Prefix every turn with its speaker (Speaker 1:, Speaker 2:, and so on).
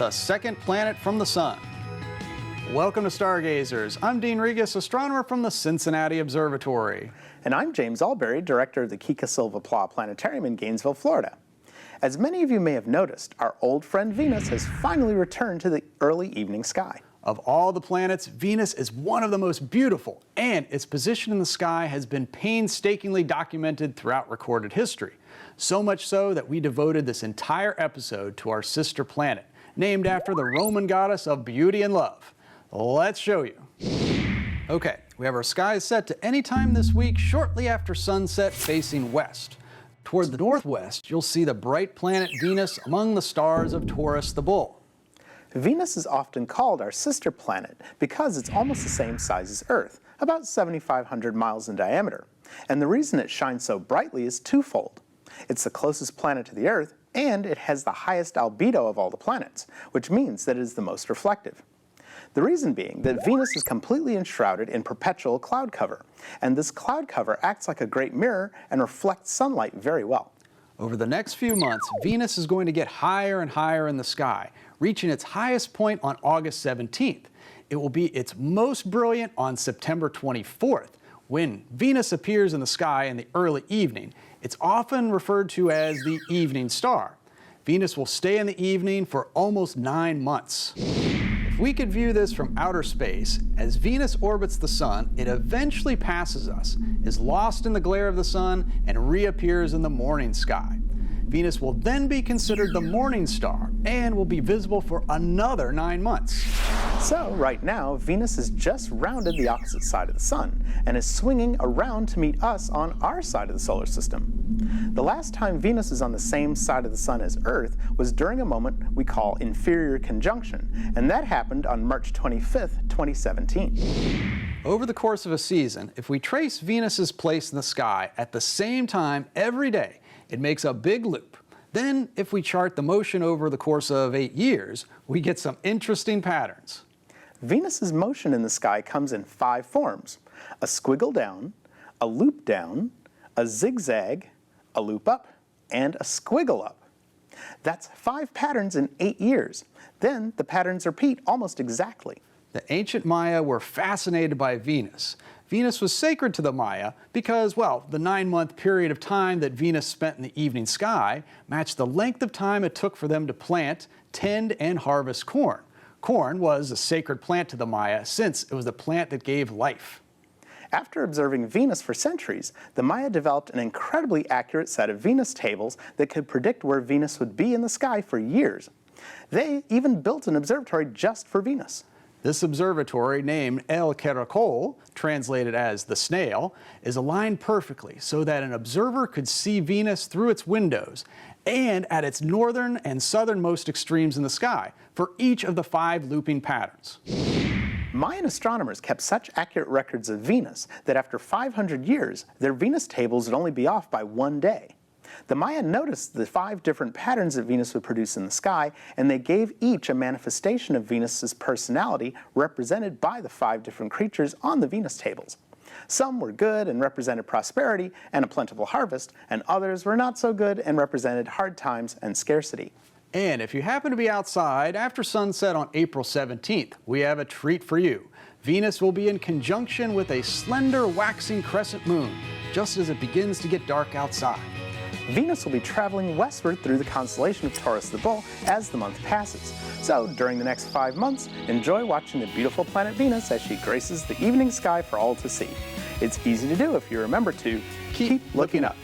Speaker 1: the second planet from the sun. Welcome to Stargazers. I'm Dean Regas, astronomer from the Cincinnati Observatory.
Speaker 2: And I'm James Albury, director of the Kika Silva Pla Planetarium in Gainesville, Florida. As many of you may have noticed, our old friend Venus has finally returned to the early evening sky.
Speaker 1: Of all the planets, Venus is one of the most beautiful, and its position in the sky has been painstakingly documented throughout recorded history. So much so that we devoted this entire episode to our sister planet, named after the Roman goddess of beauty and love. Let's show you. Okay, we have our skies set to any time this week shortly after sunset facing west. Toward the northwest, you'll see the bright planet Venus among the stars of Taurus the Bull.
Speaker 2: Venus is often called our sister planet because it's almost the same size as Earth, about 7,500 miles in diameter. And the reason it shines so brightly is twofold. It's the closest planet to the Earth, and it has the highest albedo of all the planets, which means that it is the most reflective. The reason being that Venus is completely enshrouded in perpetual cloud cover, and this cloud cover acts like a great mirror and reflects sunlight very well.
Speaker 1: Over the next few months, Venus is going to get higher and higher in the sky, reaching its highest point on August 17th. It will be its most brilliant on September 24th. When Venus appears in the sky in the early evening, it's often referred to as the evening star. Venus will stay in the evening for almost 9 months. If we could view this from outer space, as Venus orbits the sun, it eventually passes us, is lost in the glare of the sun, and reappears in the morning sky. Venus will then be considered the morning star and will be visible for another 9 months.
Speaker 2: So right now, Venus has just rounded the opposite side of the sun and is swinging around to meet us on our side of the solar system. The last time Venus is on the same side of the sun as Earth was during a moment we call inferior conjunction, and that happened on March 25th, 2017.
Speaker 1: Over the course of a season, if we trace Venus's place in the sky at the same time every day, it makes a big loop. Then, if we chart the motion over the course of 8 years, we get some interesting patterns.
Speaker 2: Venus's motion in the sky comes in 5 forms: a squiggle down, a loop down, a zigzag, a loop up, and a squiggle up. That's 5 patterns in 8 years. Then the patterns repeat almost exactly.
Speaker 1: The ancient Maya were fascinated by Venus. Venus was sacred to the Maya because, well, the 9-month period of time that Venus spent in the evening sky matched the length of time it took for them to plant, tend, and harvest corn. Corn was a sacred plant to the Maya since it was the plant that gave life.
Speaker 2: After observing Venus for centuries, the Maya developed an incredibly accurate set of Venus tables that could predict where Venus would be in the sky for years. They even built an observatory just for Venus.
Speaker 1: This observatory, named El Caracol, translated as the snail, is aligned perfectly so that an observer could see Venus through its windows and at its northern and southernmost extremes in the sky for each of the 5 looping patterns.
Speaker 2: Mayan astronomers kept such accurate records of Venus that after 500 years, their Venus tables would only be off by 1 day. The Maya noticed the 5 different patterns that Venus would produce in the sky, and they gave each a manifestation of Venus's personality represented by the 5 different creatures on the Venus tables. Some were good and represented prosperity and a plentiful harvest, and others were not so good and represented hard times and scarcity.
Speaker 1: And if you happen to be outside after sunset on April 17th, we have a treat for you. Venus will be in conjunction with a slender waxing crescent moon, just as it begins to get dark outside.
Speaker 2: Venus will be traveling westward through the constellation of Taurus the Bull as the month passes. So during the next 5 months, enjoy watching the beautiful planet Venus as she graces the evening sky for all to see. It's easy to do if you remember to keep looking up.